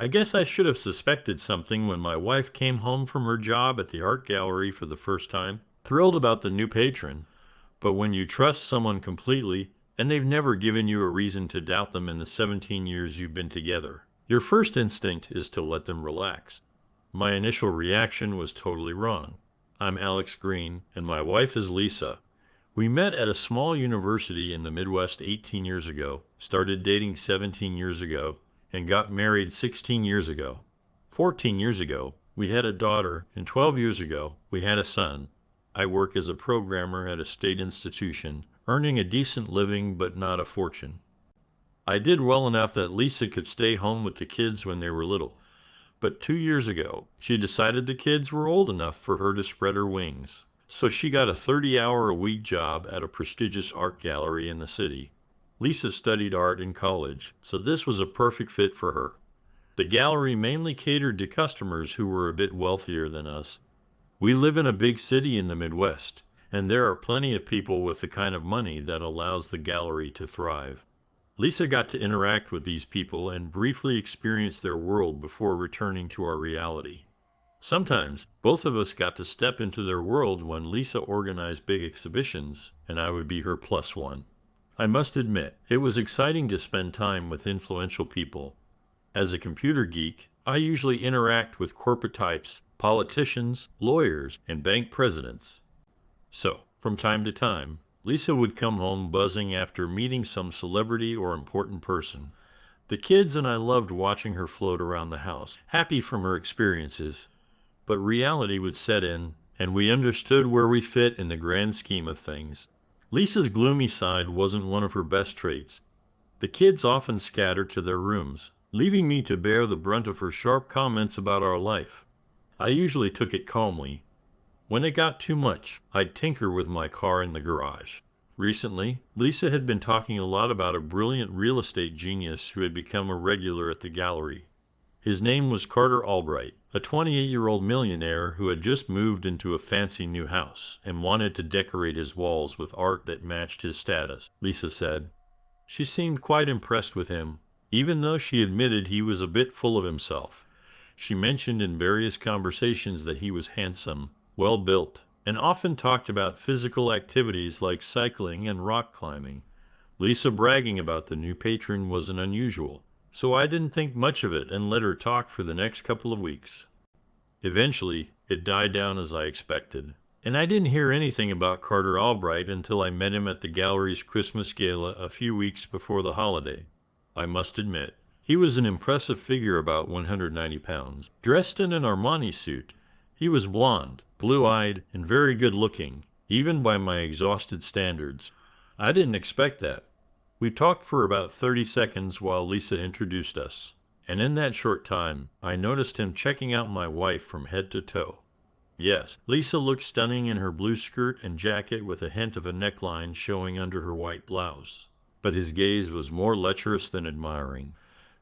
I guess I should have suspected something when my wife came home from her job at the art gallery for the first time, thrilled about the new patron. But when you trust someone completely, and they've never given you a reason to doubt them in the 17 years you've been together, your first instinct is to let them relax. My initial reaction was totally wrong. I'm Alex Green, and my wife is Lisa. We met at a small university in the Midwest 18 years ago, started dating 17 years ago, and got married 16 years ago. 14 years ago, we had a daughter, and 12 years ago, we had a son. I work as a programmer at a state institution, earning a decent living but not a fortune. I did well enough that Lisa could stay home with the kids when they were little. But 2 years ago, she decided the kids were old enough for her to spread her wings. So she got a 30-hour-a-week job at a prestigious art gallery in the city. Lisa studied art in college, so this was a perfect fit for her. The gallery mainly catered to customers who were a bit wealthier than us. We live in a big city in the Midwest, and there are plenty of people with the kind of money that allows the gallery to thrive. Lisa got to interact with these people and briefly experience their world before returning to our reality. Sometimes, both of us got to step into their world when Lisa organized big exhibitions, and I would be her plus one. I must admit, it was exciting to spend time with influential people. As a computer geek, I usually interact with corporate types, politicians, lawyers, and bank presidents. So, from time to time, Lisa would come home buzzing after meeting some celebrity or important person. The kids and I loved watching her float around the house, happy from her experiences. But reality would set in, and we understood where we fit in the grand scheme of things. Lisa's gloomy side wasn't one of her best traits. The kids often scattered to their rooms, leaving me to bear the brunt of her sharp comments about our life. I usually took it calmly. When it got too much, I'd tinker with my car in the garage. Recently, Lisa had been talking a lot about a brilliant real estate genius who had become a regular at the gallery. His name was Carter Albright, a 28-year-old millionaire who had just moved into a fancy new house and wanted to decorate his walls with art that matched his status, Lisa said. She seemed quite impressed with him, even though she admitted he was a bit full of himself. She mentioned in various conversations that he was handsome, well-built, and often talked about physical activities like cycling and rock climbing. Lisa bragging about the new patron wasn't unusual, so I didn't think much of it and let her talk for the next couple of weeks. Eventually, it died down as I expected, and I didn't hear anything about Carter Albright until I met him at the gallery's Christmas gala a few weeks before the holiday. I must admit, he was an impressive figure, about 190 pounds, dressed in an Armani suit. He was blonde, blue-eyed, and very good-looking, even by my exhausted standards. I didn't expect that. We talked for about 30 seconds while Lisa introduced us, and in that short time, I noticed him checking out my wife from head to toe. Yes, Lisa looked stunning in her blue skirt and jacket with a hint of a neckline showing under her white blouse, but his gaze was more lecherous than admiring.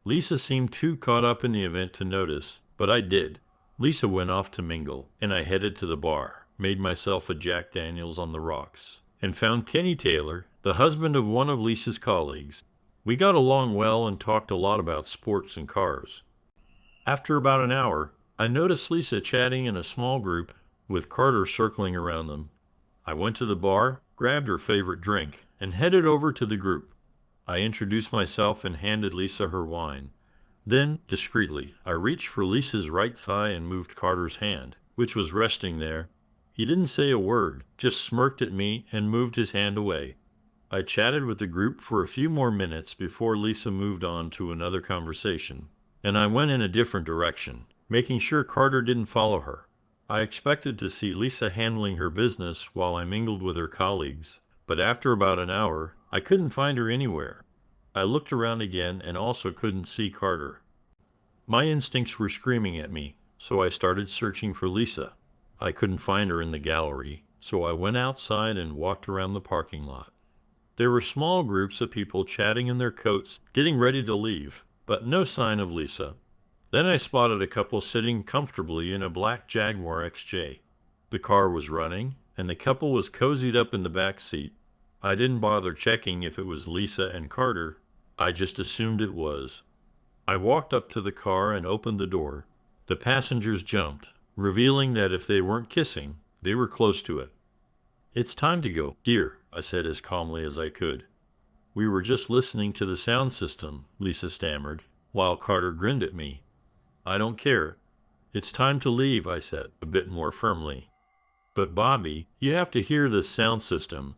Lisa seemed too caught up in the event to notice, but I did. Lisa went off to mingle, and I headed to the bar, made myself a Jack Daniels on the rocks, and found Kenny Taylor, the husband of one of Lisa's colleagues. We got along well and talked a lot about sports and cars. After about an hour, I noticed Lisa chatting in a small group, with Carter circling around them. I went to the bar, grabbed her favorite drink, and headed over to the group. I introduced myself and handed Lisa her wine. Then, discreetly, I reached for Lisa's right thigh and moved Carter's hand, which was resting there. He didn't say a word, just smirked at me and moved his hand away. I chatted with the group for a few more minutes before Lisa moved on to another conversation, and I went in a different direction, making sure Carter didn't follow her. I expected to see Lisa handling her business while I mingled with her colleagues, but after about an hour, I couldn't find her anywhere. I looked around again and also couldn't see Carter. My instincts were screaming at me, so I started searching for Lisa. I couldn't find her in the gallery, so I went outside and walked around the parking lot. There were small groups of people chatting in their coats, getting ready to leave, but no sign of Lisa. Then I spotted a couple sitting comfortably in a black Jaguar XJ. The car was running, and the couple was cozied up in the back seat. I didn't bother checking if it was Lisa and Carter. I just assumed it was. I walked up to the car and opened the door. The passengers jumped, revealing that if they weren't kissing, they were close to it. "It's time to go, dear," I said as calmly as I could. "We were just listening to the sound system," Lisa stammered, while Carter grinned at me. "I don't care. It's time to leave," I said, a bit more firmly. "But Bobby, you have to hear this sound system.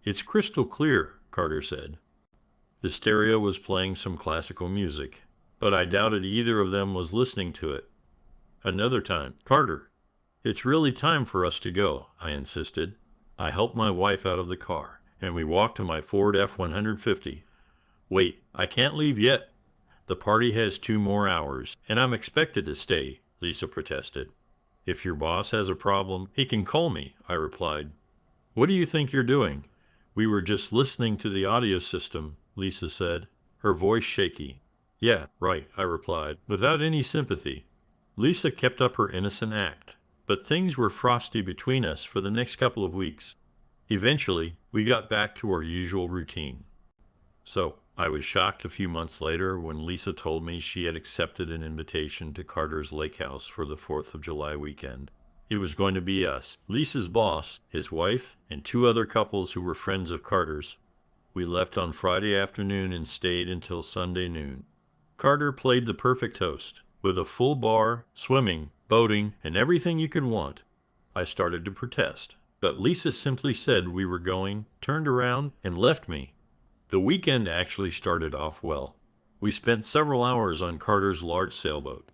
It's crystal clear," Carter said. The stereo was playing some classical music, but I doubted either of them was listening to it. Another time, "Carter, it's really time for us to go," I insisted. I helped my wife out of the car, and we walked to my Ford F-150. "Wait, I can't leave yet. The party has 2 more hours, and I'm expected to stay," Lisa protested. "If your boss has a problem, he can call me," I replied. "What do you think you're doing?" "We were just listening to the audio system," Lisa said, her voice shaky. "Yeah, right," I replied, without any sympathy. Lisa kept up her innocent act, but things were frosty between us for the next couple of weeks. Eventually, we got back to our usual routine. So, I was shocked a few months later when Lisa told me she had accepted an invitation to Carter's lake house for the 4th of July weekend. It was going to be us, Lisa's boss, his wife, and 2 other couples who were friends of Carter's. We left on Friday afternoon and stayed until Sunday noon. Carter played the perfect host, with a full bar, swimming, boating, and everything you could want. I started to protest, but Lisa simply said we were going, turned around, and left me. The weekend actually started off well. We spent several hours on Carter's large sailboat.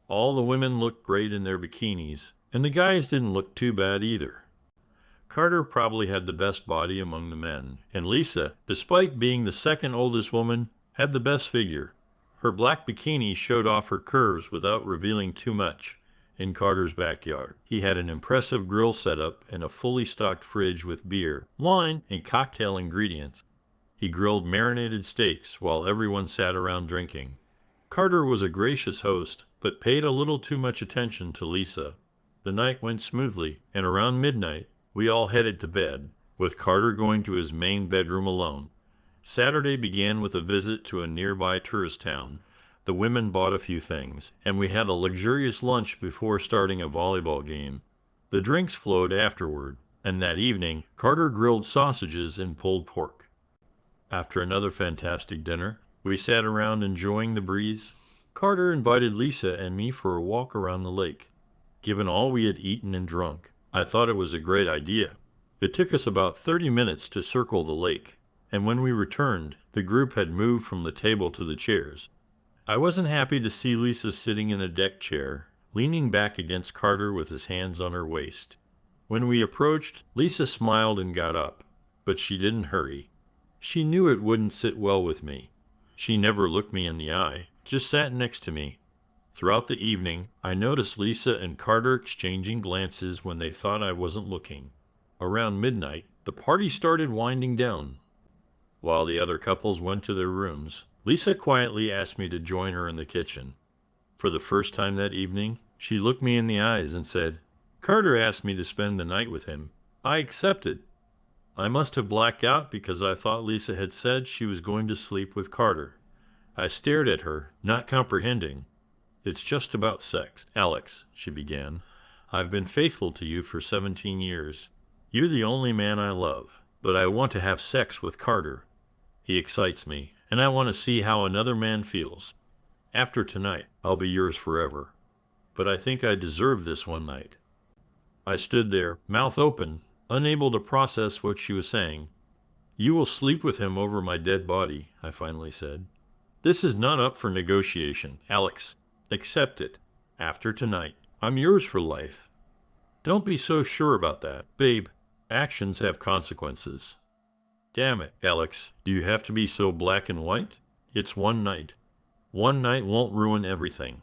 All the women looked great in their bikinis, and the guys didn't look too bad either. Carter probably had the best body among the men, and Lisa, despite being the second oldest woman, had the best figure. Her black bikini showed off her curves without revealing too much. In Carter's backyard, he had an impressive grill setup and a fully stocked fridge with beer, wine, and cocktail ingredients. He grilled marinated steaks while everyone sat around drinking. Carter was a gracious host, but paid a little too much attention to Lisa. The night went smoothly, and around midnight, we all headed to bed, with Carter going to his main bedroom alone. Saturday began with a visit to a nearby tourist town. The women bought a few things, and we had a luxurious lunch before starting a volleyball game. The drinks flowed afterward, and that evening, Carter grilled sausages and pulled pork. After another fantastic dinner, we sat around enjoying the breeze. Carter invited Lisa and me for a walk around the lake. Given all we had eaten and drunk, I thought it was a great idea. It took us about 30 minutes to circle the lake, and when we returned, the group had moved from the table to the chairs. I wasn't happy to see Lisa sitting in a deck chair, leaning back against Carter with his hands on her waist. When we approached, Lisa smiled and got up, but she didn't hurry. She knew it wouldn't sit well with me. She never looked me in the eye, just sat next to me. Throughout the evening, I noticed Lisa and Carter exchanging glances when they thought I wasn't looking. Around midnight, the party started winding down. While the other couples went to their rooms, Lisa quietly asked me to join her in the kitchen. For the first time that evening, she looked me in the eyes and said, "Carter asked me to spend the night with him. I accepted." I must have blacked out because I thought Lisa had said she was going to sleep with Carter. I stared at her, not comprehending. "It's just about sex, Alex," she began. "I've been faithful to you for 17 years. You're the only man I love, but I want to have sex with Carter. He excites me, and I want to see how another man feels. After tonight, I'll be yours forever. But I think I deserve this one night." I stood there, mouth open, unable to process what she was saying. "You will sleep with him over my dead body," I finally said. "This is not up for negotiation, Alex. Accept it. After tonight, I'm yours for life." "Don't be so sure about that, babe. Actions have consequences." "Damn it, Alex, do you have to be so black and white? It's one night. One night won't ruin everything.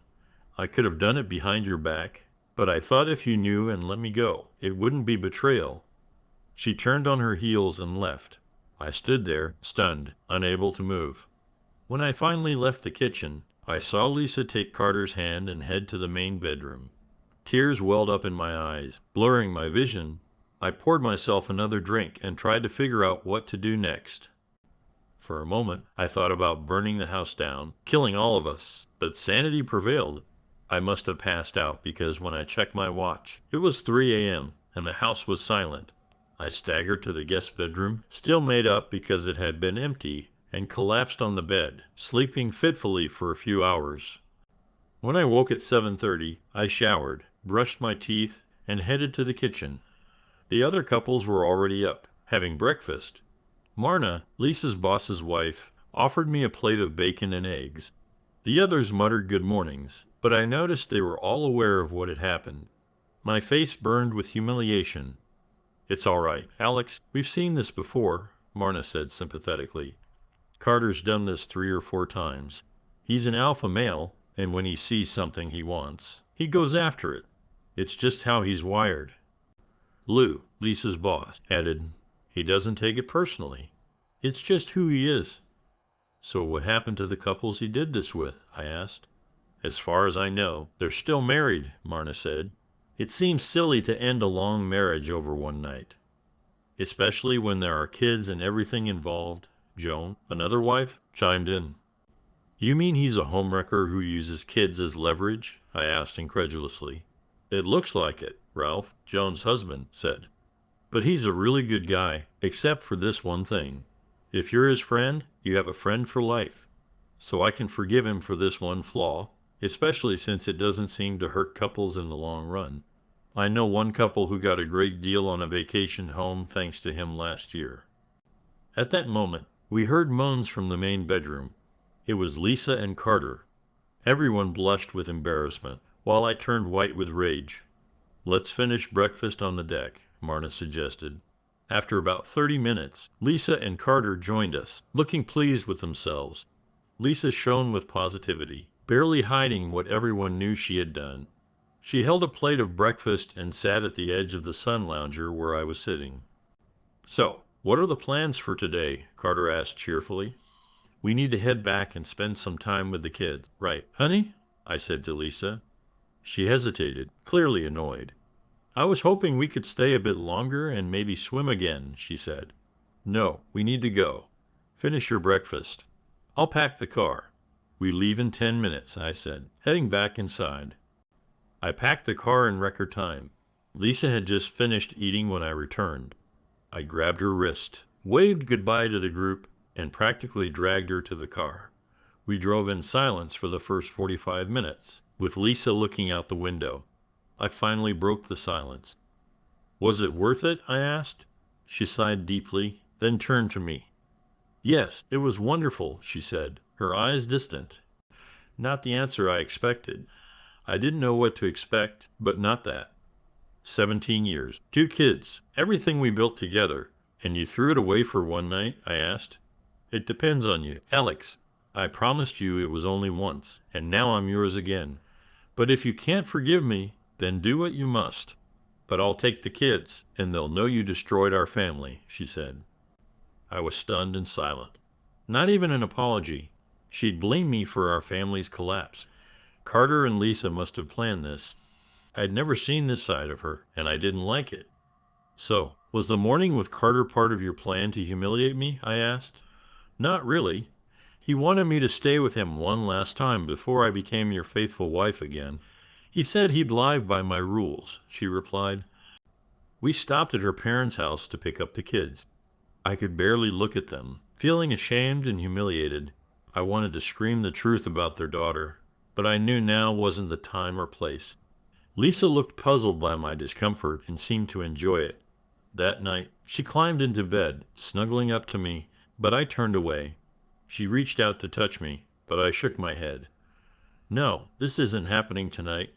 I could have done it behind your back, but I thought if you knew and let me go, it wouldn't be betrayal." She turned on her heels and left. I stood there, stunned, unable to move. When I finally left the kitchen, I saw Lisa take Carter's hand and head to the main bedroom. Tears welled up in my eyes, blurring my vision. I poured myself another drink and tried to figure out what to do next. For a moment, I thought about burning the house down, killing all of us. But sanity prevailed. I must have passed out because when I checked my watch, it was 3 a.m. and the house was silent. I staggered to the guest bedroom, still made up because it had been empty, and collapsed on the bed, sleeping fitfully for a few hours. When I woke at 7:30, I showered, brushed my teeth, and headed to the kitchen. The other couples were already up, having breakfast. Marna, Lisa's boss's wife, offered me a plate of bacon and eggs. The others muttered good mornings, but I noticed they were all aware of what had happened. My face burned with humiliation. "It's all right, Alex. We've seen this before," Marna said sympathetically. "Carter's done this 3 or 4 times. He's an alpha male, and when he sees something he wants, he goes after it. It's just how he's wired." Lou, Lisa's boss, added, "He doesn't take it personally. It's just who he is." "So what happened to the couples he did this with?" I asked. "As far as I know, they're still married," Marna said. "It seems silly to end a long marriage over one night, especially when there are kids and everything involved." Joan, another wife, chimed in. "You mean he's a homewrecker who uses kids as leverage?" I asked incredulously. "It looks like it," Ralph, Joan's husband, said. "But he's a really good guy, except for this one thing. If you're his friend, you have a friend for life. So I can forgive him for this one flaw, especially since it doesn't seem to hurt couples in the long run. I know one couple who got a great deal on a vacation home thanks to him last year." At that moment, we heard moans from the main bedroom. It was Lisa and Carter. Everyone blushed with embarrassment, while I turned white with rage. "Let's finish breakfast on the deck," Marna suggested. After about 30 minutes, Lisa and Carter joined us, looking pleased with themselves. Lisa shone with positivity, barely hiding what everyone knew she had done. She held a plate of breakfast and sat at the edge of the sun lounger where I was sitting. "So, what are the plans for today?" Carter asked cheerfully. "We need to head back and spend some time with the kids, right, honey?" I said to Lisa. She hesitated, clearly annoyed. "I was hoping we could stay a bit longer and maybe swim again," she said. "No, we need to go. Finish your breakfast. I'll pack the car. We leave in 10 minutes, I said, heading back inside. I packed the car in record time. Lisa had just finished eating when I returned. I grabbed her wrist, waved goodbye to the group, and practically dragged her to the car. We drove in silence for the first 45 minutes, with Lisa looking out the window. I finally broke the silence. "Was it worth it?" I asked. She sighed deeply, then turned to me. "Yes, it was wonderful," she said, her eyes distant. Not the answer I expected. I didn't know what to expect, but not that. 17 years, 2 kids, everything we built together, and you threw it away for one night? I asked. "It depends on you, Alex. I promised you it was only once, and now I'm yours again. But if you can't forgive me, then do what you must. But I'll take the kids, and they'll know you destroyed our family," she said. I was stunned and silent. Not even an apology. She'd blamed me for our family's collapse. Carter and Lisa must have planned this. I'd never seen this side of her, and I didn't like it. "So, was the morning with Carter part of your plan to humiliate me?" I asked. "Not really. He wanted me to stay with him one last time before I became your faithful wife again. He said he'd live by my rules," she replied. We stopped at her parents' house to pick up the kids. I could barely look at them, feeling ashamed and humiliated. I wanted to scream the truth about their daughter, but I knew now wasn't the time or place. Lisa looked puzzled by my discomfort and seemed to enjoy it. That night, she climbed into bed, snuggling up to me, but I turned away. She reached out to touch me, but I shook my head. "No, this isn't happening tonight.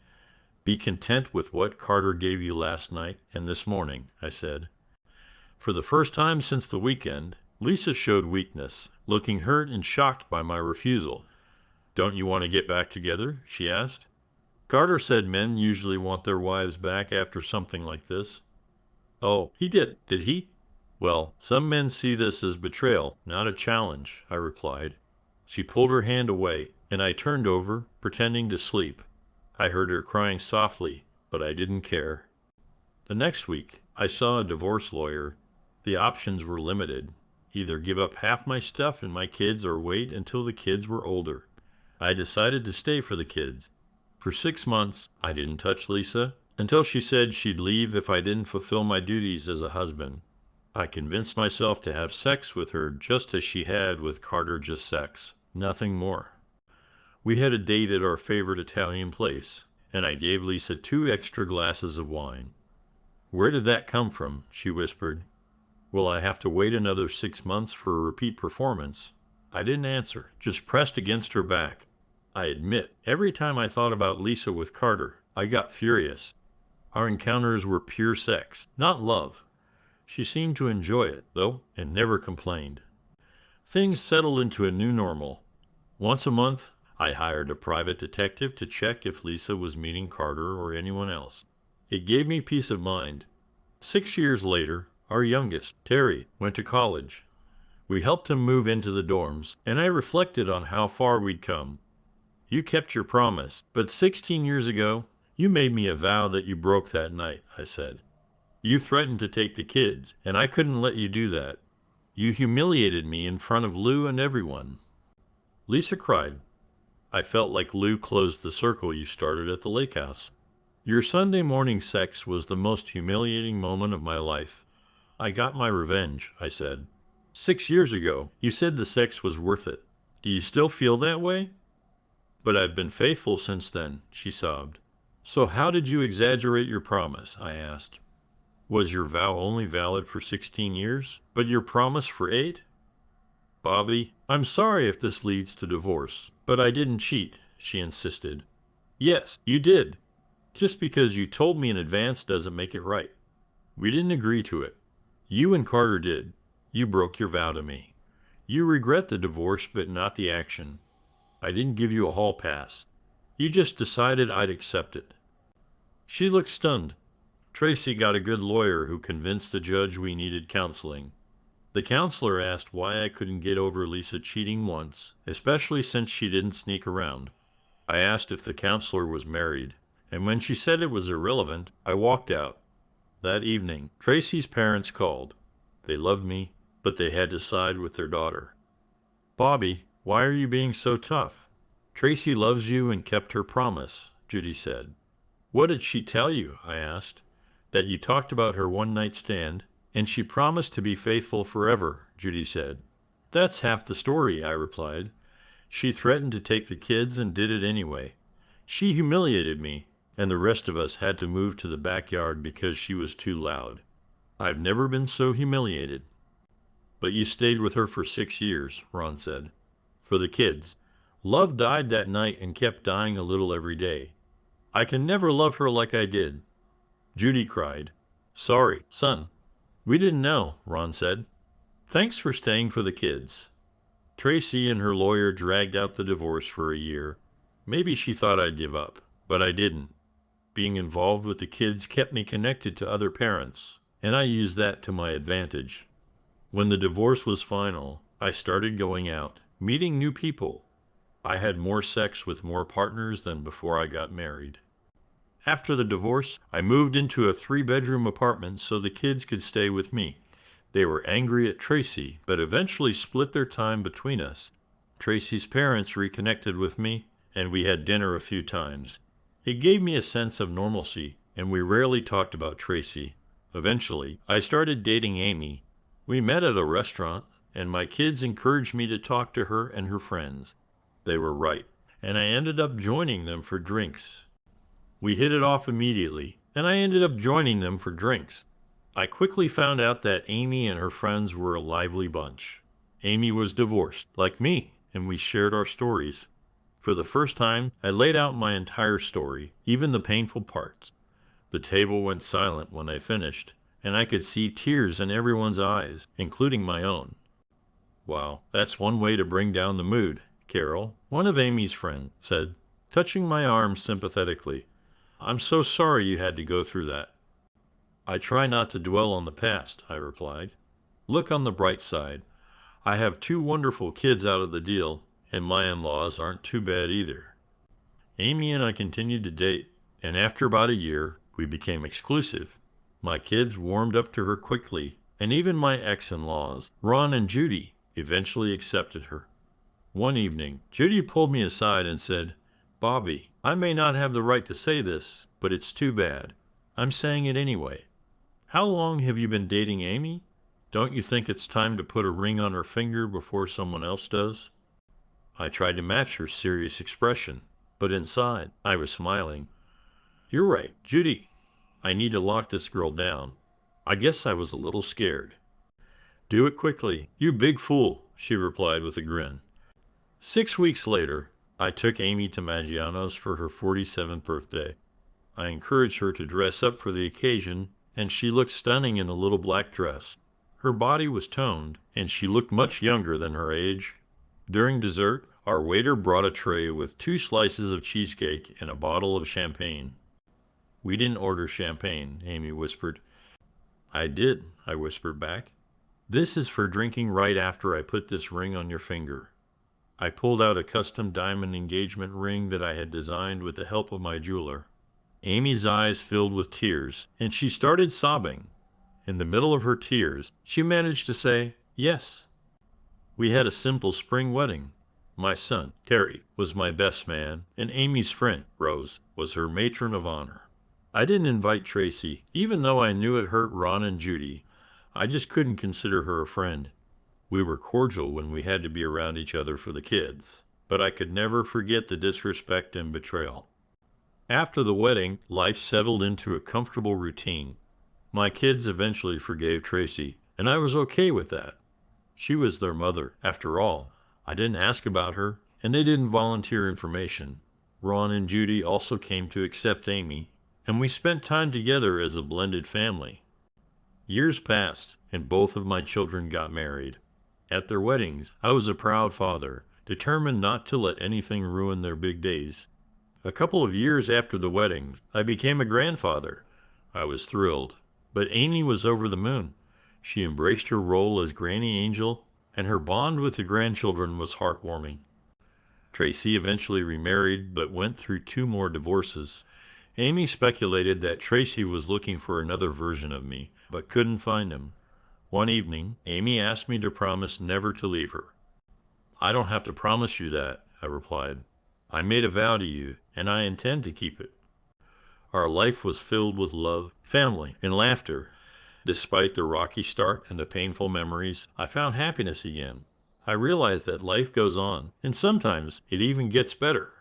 Be content with what Carter gave you last night and this morning," I said. For the first time since the weekend, Lisa showed weakness, looking hurt and shocked by my refusal. "Don't you want to get back together?" she asked. "Carter said men usually want their wives back after something like this." "Oh, he did he? Well, some men see this as betrayal, not a challenge," I replied. She pulled her hand away, and I turned over, pretending to sleep. I heard her crying softly, but I didn't care. The next week, I saw a divorce lawyer. The options were limited. Either give up half my stuff and my kids or wait until the kids were older. I decided to stay for the kids. For 6 months, I didn't touch Lisa until she said she'd leave if I didn't fulfill my duties as a husband. I convinced myself to have sex with her just as she had with Carter, just sex, nothing more. We had a date at our favorite Italian place, and I gave Lisa 2 extra glasses of wine. "Where did that come from?" she whispered. "Will I have to wait another 6 months for a repeat performance?" I didn't answer, just pressed against her back. I admit, every time I thought about Lisa with Carter, I got furious. Our encounters were pure sex, not love. She seemed to enjoy it, though, and never complained. Things settled into a new normal. Once a month, I hired a private detective to check if Lisa was meeting Carter or anyone else. It gave me peace of mind. 6 years later, our youngest, Terry, went to college. We helped him move into the dorms, and I reflected on how far we'd come. "You kept your promise, but 16 years ago, you made me a vow that you broke that night," I said. "You threatened to take the kids, and I couldn't let you do that. You humiliated me in front of Lou and everyone." Lisa cried. "I felt like Lou closed the circle you started at the lake house. Your Sunday morning sex was the most humiliating moment of my life. I got my revenge," I said. "6 years ago, you said the sex was worth it. Do you still feel that way?" "But I've been faithful since then," she sobbed. "So how did you exaggerate your promise?" I asked. "Was your vow only valid for 16 years, but your promise for 8? "Bobby, I'm sorry if this leads to divorce, but I didn't cheat," she insisted. "Yes, you did. Just because you told me in advance doesn't make it right. We didn't agree to it. You and Carter did. You broke your vow to me. You regret the divorce, but not the action. I didn't give you a hall pass. You just decided I'd accept it." She looked stunned. "Tracy got a good lawyer who convinced the judge we needed counseling. The counselor asked why I couldn't get over Lisa cheating once, especially since she didn't sneak around. I asked if the counselor was married, and when she said it was irrelevant, I walked out. That evening, Tracy's parents called. They loved me, but they had to side with their daughter. "Bobby, why are you being so tough?" "Tracy loves you and kept her promise," Judy said. "What did she tell you?" I asked. "That you talked about her one-night stand, and she promised to be faithful forever," Judy said. "That's half the story," I replied. "She threatened to take the kids and did it anyway. She humiliated me, and the rest of us had to move to the backyard because she was too loud. I've never been so humiliated." "But you stayed with her for 6 years, Ron said. "For the kids. Love died that night and kept dying a little every day. I can never love her like I did." Judy cried. "Sorry, son. We didn't know," Ron said. "Thanks for staying for the kids." Tracy and her lawyer dragged out the divorce for a year. Maybe she thought I'd give up, but I didn't. Being involved with the kids kept me connected to other parents, and I used that to my advantage. When the divorce was final, I started going out, meeting new people. I had more sex with more partners than before I got married. After the divorce, I moved into a 3-bedroom apartment so the kids could stay with me. They were angry at Tracy, but eventually split their time between us. Tracy's parents reconnected with me, and we had dinner a few times. It gave me a sense of normalcy, and we rarely talked about Tracy. Eventually, I started dating Amy. We met at a restaurant, and my kids encouraged me to talk to her and her friends. They were right, and I ended up joining them for drinks. We hit it off immediately, and I ended up joining them for drinks. I quickly found out that Amy and her friends were a lively bunch. Amy was divorced, like me, and we shared our stories. For the first time, I laid out my entire story, even the painful parts. The table went silent when I finished, and I could see tears in everyone's eyes, including my own. "Wow, that's one way to bring down the mood, Carol," one of Amy's friends said, touching my arm sympathetically. "I'm so sorry you had to go through that." "I try not to dwell on the past," I replied. "Look on the bright side. I have 2 wonderful kids out of the deal, and my in-laws aren't too bad either." Amy and I continued to date, and after about a year, we became exclusive. My kids warmed up to her quickly, and even my ex-in-laws, Ron and Judy, eventually accepted her. One evening, Judy pulled me aside and said, "Bobby, I may not have the right to say this, but it's too bad. I'm saying it anyway. How long have you been dating Amy? Don't you think it's time to put a ring on her finger before someone else does?" I tried to match her serious expression, but inside, I was smiling. "You're right, Judy. I need to lock this girl down." I guess I was a little scared. "Do it quickly, you big fool," she replied with a grin. 6 weeks later, I took Amy to Maggiano's for her 47th birthday. I encouraged her to dress up for the occasion, and she looked stunning in a little black dress. Her body was toned, and she looked much younger than her age. During dessert, our waiter brought a tray with 2 slices of cheesecake and a bottle of champagne. "We didn't order champagne," Amy whispered. "I did," I whispered back. "This is for drinking right after I put this ring on your finger." I pulled out a custom diamond engagement ring that I had designed with the help of my jeweler. Amy's eyes filled with tears, and she started sobbing. In the middle of her tears, she managed to say, "Yes." We had a simple spring wedding. My son, Terry, was my best man, and Amy's friend, Rose, was her matron of honor. I didn't invite Tracy, even though I knew it hurt Ron and Judy. I just couldn't consider her a friend. We were cordial when we had to be around each other for the kids, but I could never forget the disrespect and betrayal. After the wedding, life settled into a comfortable routine. My kids eventually forgave Tracy, and I was okay with that. She was their mother, after all. I didn't ask about her, and they didn't volunteer information. Ron and Judy also came to accept Amy, and we spent time together as a blended family. Years passed, and both of my children got married. At their weddings, I was a proud father, determined not to let anything ruin their big days. A couple of years after the weddings, I became a grandfather. I was thrilled, but Amy was over the moon. She embraced her role as Granny Angel, and her bond with the grandchildren was heartwarming. Tracy eventually remarried, but went through 2 more divorces. Amy speculated that Tracy was looking for another version of me, but couldn't find him. One evening, Amy asked me to promise never to leave her. "I don't have to promise you that," I replied. "I made a vow to you, and I intend to keep it." Our life was filled with love, family, and laughter. Despite the rocky start and the painful memories, I found happiness again. I realized that life goes on, and sometimes it even gets better.